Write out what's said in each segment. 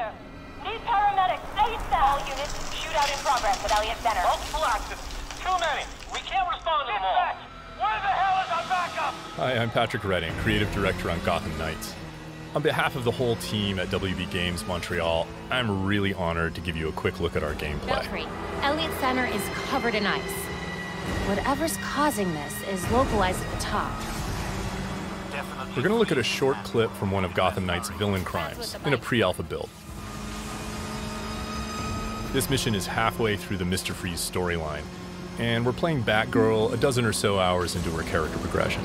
here. Need paramedics, ASAP. All units, shootout in progress at Elliott Center. Multiple accidents. Too many. We can't respond to them all. Dispatch, where the hell is our backup? Hi, I'm Patrick Redding, creative director on Gotham Knights. On behalf of the whole team at WB Games Montreal, I'm really honored to give you a quick look at our gameplay. Belfry, Elliott Center is covered in ice. Whatever's causing this is localized at the top. We're going to look at a short clip from one of Gotham Knights' villain crimes in a pre-alpha build. This mission is halfway through the Mr. Freeze storyline, and we're playing Batgirl a dozen or so hours into her character progression.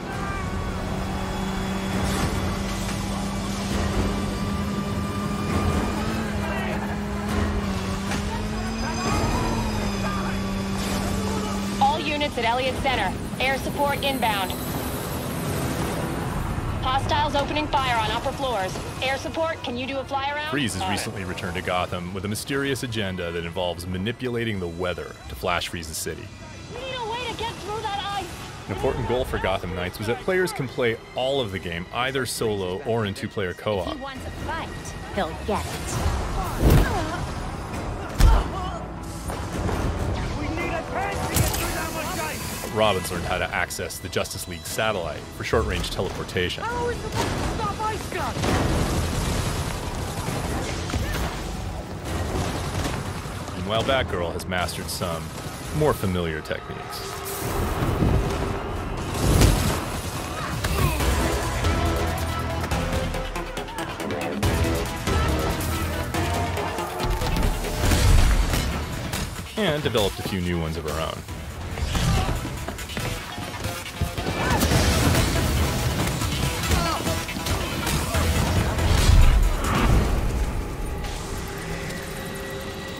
All units at Elliott Center. Air support inbound. Hostiles opening fire on upper floors. Air support, can you do a fly around? Freeze has recently returned to Gotham with a mysterious agenda that involves manipulating the weather to flash freeze the city. We need a way to get through that ice. An important goal for Gotham Knights was that players can play all of the game either solo or in two-player co-op. If he wants a fight, he'll get it. We need a tank to get through that much ice. Robin's learned how to access the Justice League satellite for short-range teleportation. How are we supposed to stop ice guns? Meanwhile, Batgirl has mastered some more familiar techniques. And developed a few new ones of her own.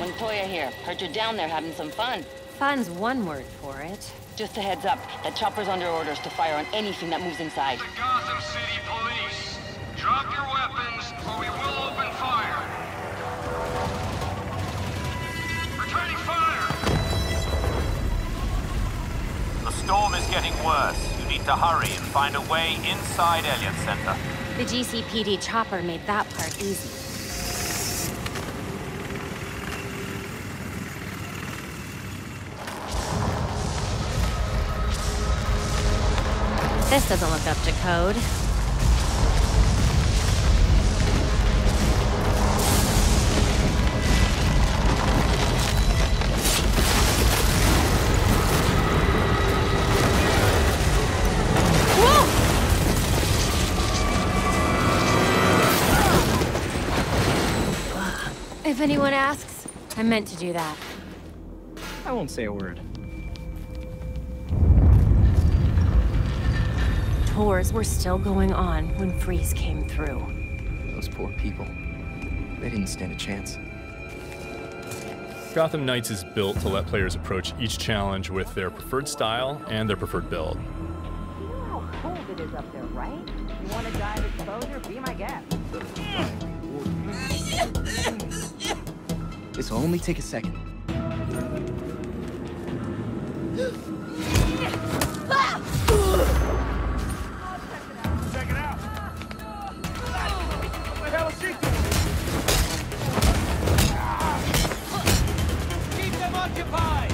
Montoya here. Heard you're down there having some fun. Fun's one word for it. Just a heads up, that chopper's under orders to fire on anything that moves inside. The Gotham City Police. Drop your weapons or we will open fire. Returning fire! The storm is getting worse. You need to hurry and find a way inside Elliott Center. The GCPD chopper made that part easy. This doesn't look up to code. Whoa! If anyone asks, I meant to do that. I won't say a word. Tours were still going on when Freeze came through. Those poor people. They didn't stand a chance. Gotham Knights is built to let players approach each challenge with their preferred style and their preferred build. You know how cold it is up there, right? You want to die of exposure? Be my guest. This'll only take a second. Check it out. What the hell is she doing? Keep them occupied!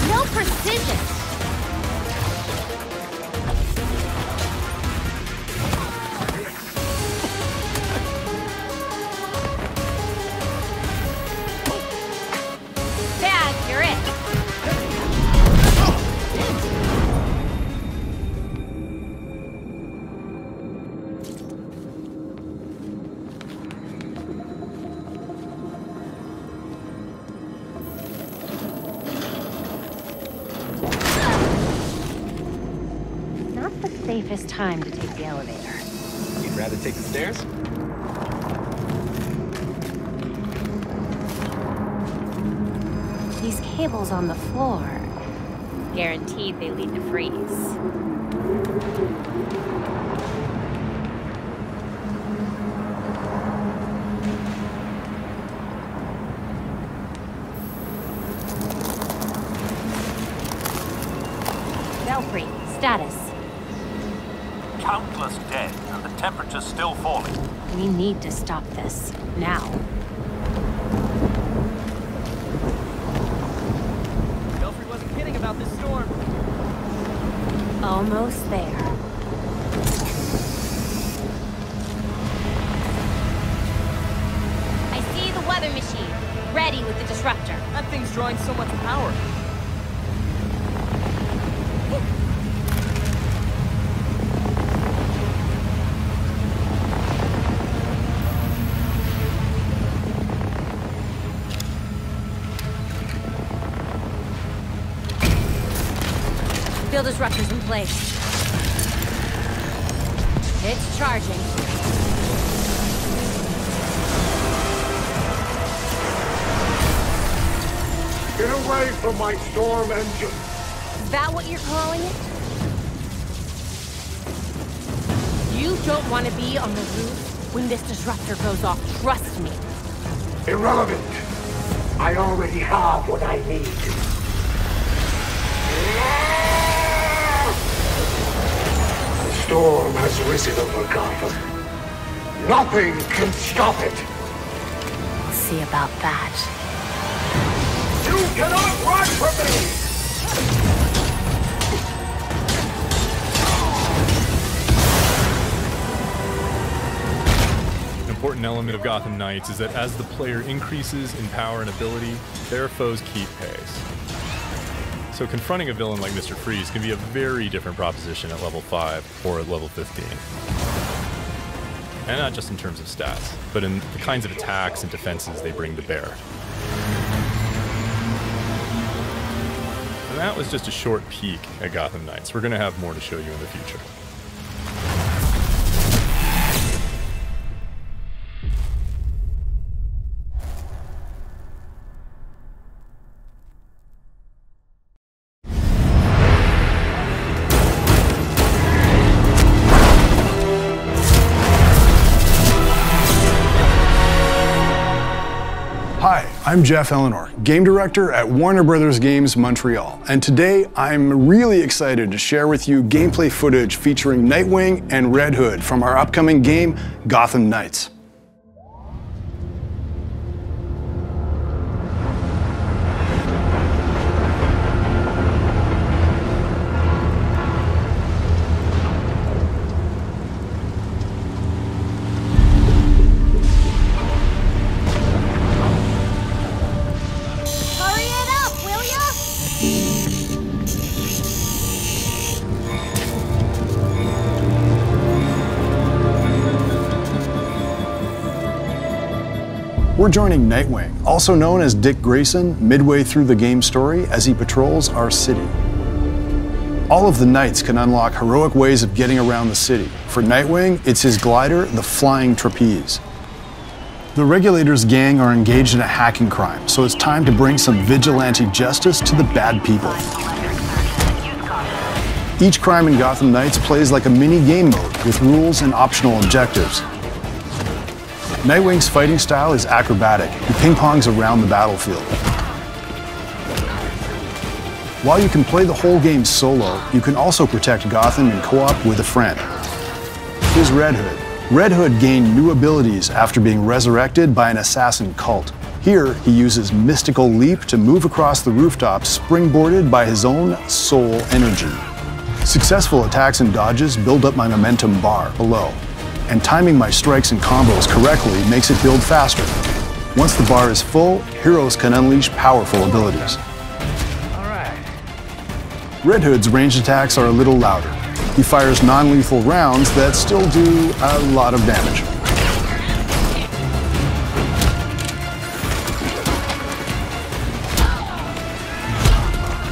No precision! Bad, you're it. Not the safest time to take the elevator. You'd rather take the stairs? These cables on the floor, guaranteed they lead to Freeze. Belfry, status. Countless dead, and the temperature's still falling. We need to stop this. Now. Belfry wasn't kidding about this storm. Almost there. I see the weather machine. Ready with the disruptor. That thing's drawing so much power. Field disruptors in place. It's charging. Get away from my storm engine! Is that what you're calling it? You don't want to be on the roof when this disruptor goes off, trust me. Irrelevant! I already have what I need. The storm has risen over Gotham. Nothing can stop it! We'll see about that. You cannot run from me! An important element of Gotham Knights is that as the player increases in power and ability, their foes keep pace. So confronting a villain like Mr. Freeze can be a very different proposition at level 5 or at level 15. And not just in terms of stats, but in the kinds of attacks and defenses they bring to bear. And that was just a short peek at Gotham Knights. We're going to have more to show you in the future. Hi, I'm Jeff Eleanor, game director at Warner Bros. Games Montreal, and today I'm really excited to share with you gameplay footage featuring Nightwing and Red Hood from our upcoming game, Gotham Knights. We're joining Nightwing, also known as Dick Grayson, midway through the game story as he patrols our city. All of the Knights can unlock heroic ways of getting around the city. For Nightwing, it's his glider, the Flying Trapeze. The Regulators gang are engaged in a hacking crime, so it's time to bring some vigilante justice to the bad people. Each crime in Gotham Knights plays like a mini game mode with rules and optional objectives. Nightwing's fighting style is acrobatic. He ping-pongs around the battlefield. While you can play the whole game solo, you can also protect Gotham in co-op with a friend. Here's Red Hood. Red Hood gained new abilities after being resurrected by an assassin cult. Here, he uses Mystical Leap to move across the rooftops, springboarded by his own soul energy. Successful attacks and dodges build up my momentum bar below, and timing my strikes and combos correctly makes it build faster. Once the bar is full, heroes can unleash powerful abilities. All right. Red Hood's ranged attacks are a little louder. He fires non-lethal rounds that still do a lot of damage.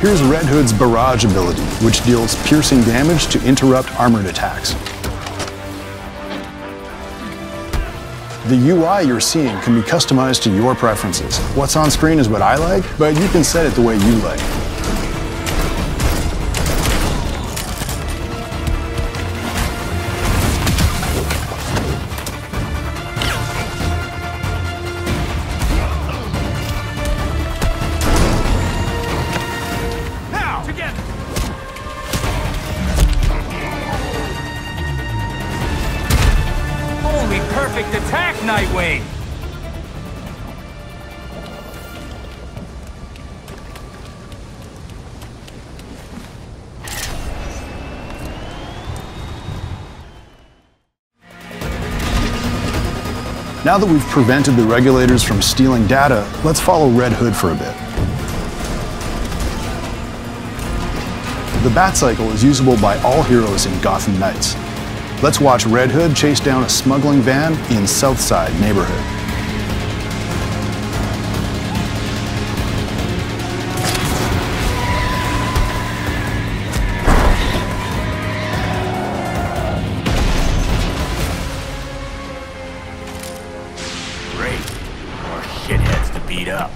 Here's Red Hood's barrage ability, which deals piercing damage to interrupt armored attacks. The UI you're seeing can be customized to your preferences. What's on screen is what I like, but you can set it the way you like. Nightwing! Now that we've prevented the regulators from stealing data, let's follow Red Hood for a bit. The Batcycle is usable by all heroes in Gotham Knights. Let's watch Red Hood chase down a smuggling van in Southside neighborhood. Great. More shitheads to beat up.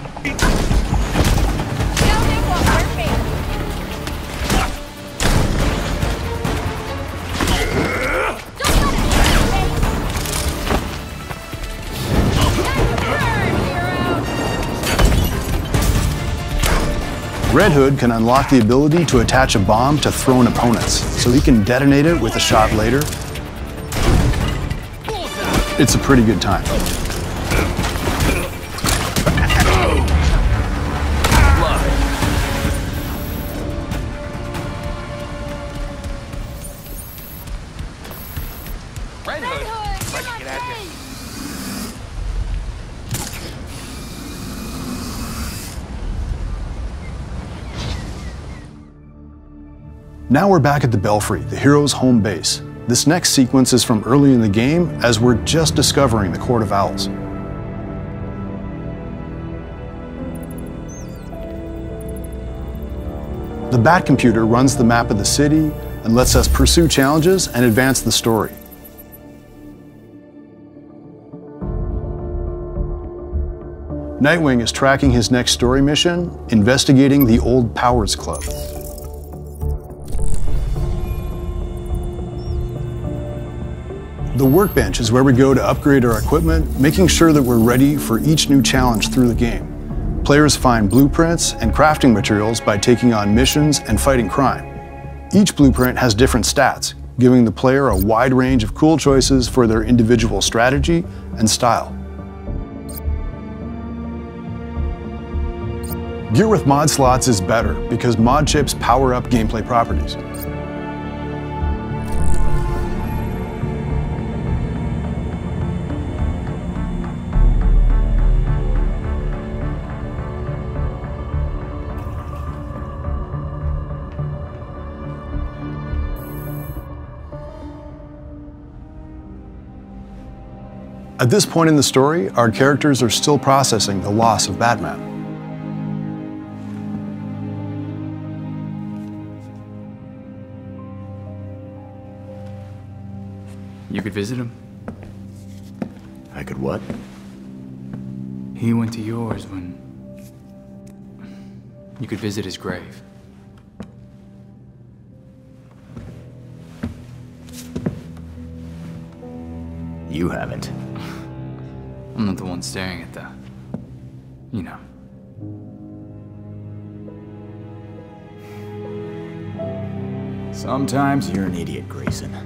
Red Hood can unlock the ability to attach a bomb to thrown opponents, so he can detonate it with a shot later. It's a pretty good time. Red Hood! Let's get at you. Now we're back at the Belfry, the hero's home base. This next sequence is from early in the game, as we're just discovering the Court of Owls. The Bat Computer runs the map of the city and lets us pursue challenges and advance the story. Nightwing is tracking his next story mission, investigating the Old Powers Club. The workbench is where we go to upgrade our equipment, making sure that we're ready for each new challenge through the game. Players find blueprints and crafting materials by taking on missions and fighting crime. Each blueprint has different stats, giving the player a wide range of cool choices for their individual strategy and style. Gear with mod slots is better because mod chips power up gameplay properties. At this point in the story, our characters are still processing the loss of Batman. You could visit him? I could what? He went to yours when... You could visit his grave. You haven't. I'm not the one staring at the... you know. Sometimes you're an idiot, Grayson.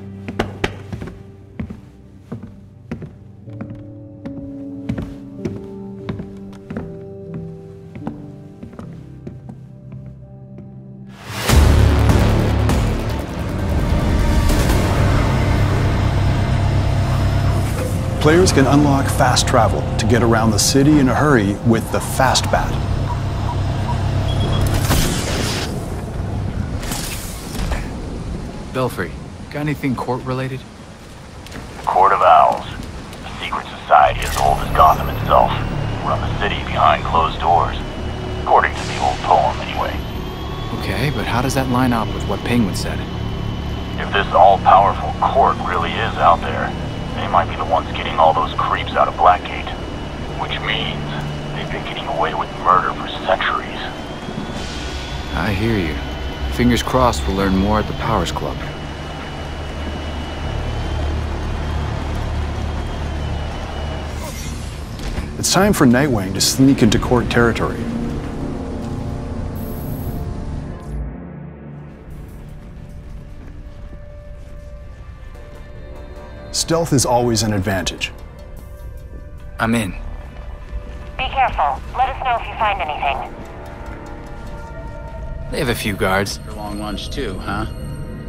Players can unlock fast travel to get around the city in a hurry with the Fast Bat. Belfry, got anything court-related? Court of Owls. A secret society as old as Gotham itself. Run the city behind closed doors. According to the old poem, anyway. Okay, but how does that line up with what Penguin said? If this all-powerful court really is out there, they might be the ones getting all those creeps out of Blackgate. Which means they've been getting away with murder for centuries. I hear you. Fingers crossed we'll learn more at the Powers Club. It's time for Nightwing to sneak into court territory. Stealth is always an advantage. I'm in. Be careful. Let us know if you find anything. They have a few guards. For long lunch too, huh?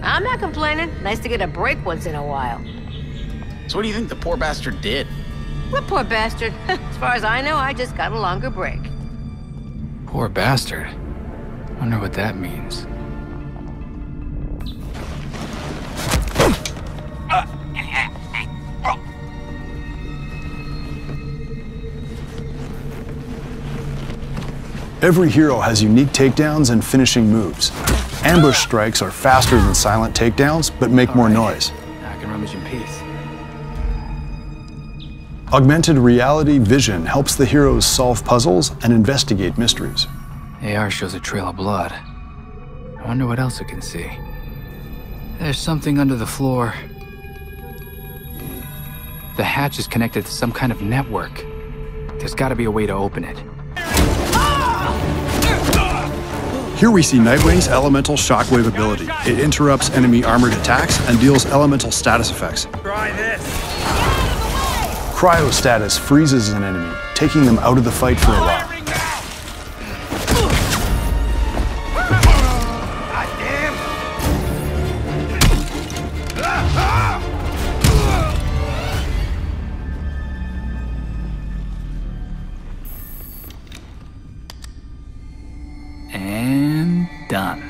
I'm not complaining. Nice to get a break once in a while. So what do you think the poor bastard did? What poor bastard? As far as I know, I just got a longer break. Poor bastard. Wonder what that means. Every hero has unique takedowns and finishing moves. Ambush strikes are faster than silent takedowns, but make more noise. Now I can rummage in peace. Augmented reality vision helps the heroes solve puzzles and investigate mysteries. AR shows a trail of blood. I wonder what else it can see. There's something under the floor. The hatch is connected to some kind of network. There's gotta be a way to open it. Here we see Nightwing's elemental shockwave ability. It interrupts enemy armored attacks and deals elemental status effects. Try this. Cryo status freezes an enemy, taking them out of the fight for a while. And done.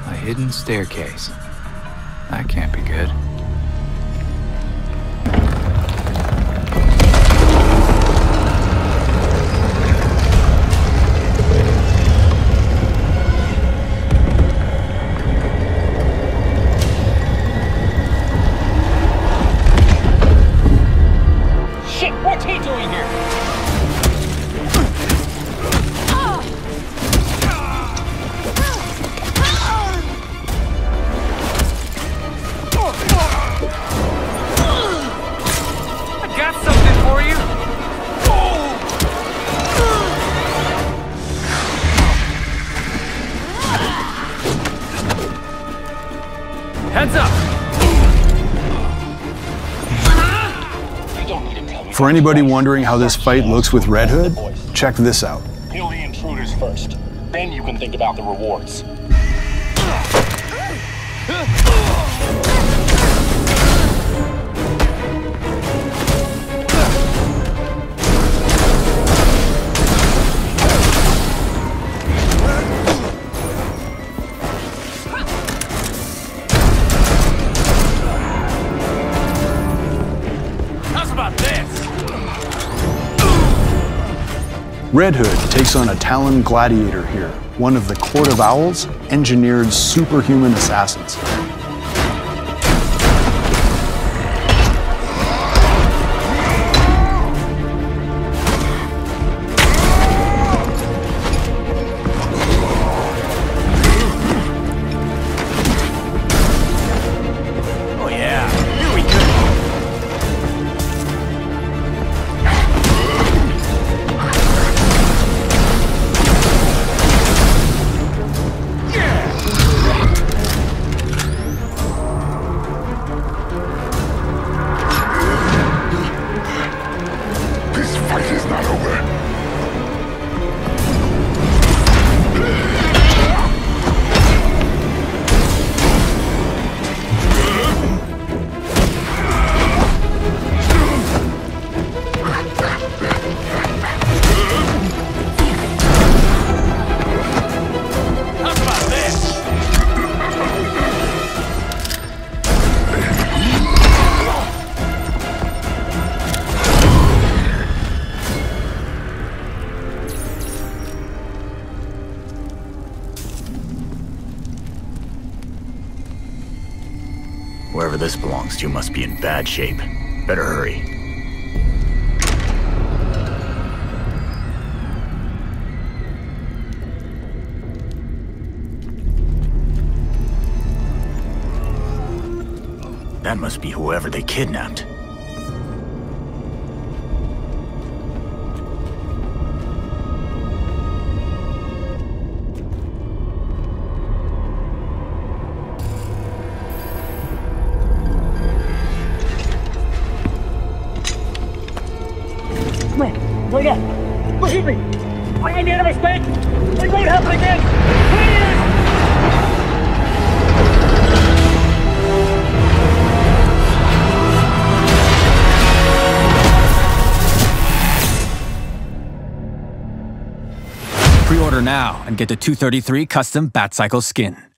A hidden staircase. That can't be good. What's he doing here? I got something for you. Heads up. For anybody wondering how this fight looks with Red Hood, check this out. Kill the intruders first. Then you can think about the rewards. Red Hood takes on a Talon Gladiator here, one of the Court of Owls' engineered superhuman assassins. Oh yeah, here we go. Wherever this belongs to must be in bad shape. Better hurry. That must be whoever they kidnapped. and get the 233 custom Batcycle skin.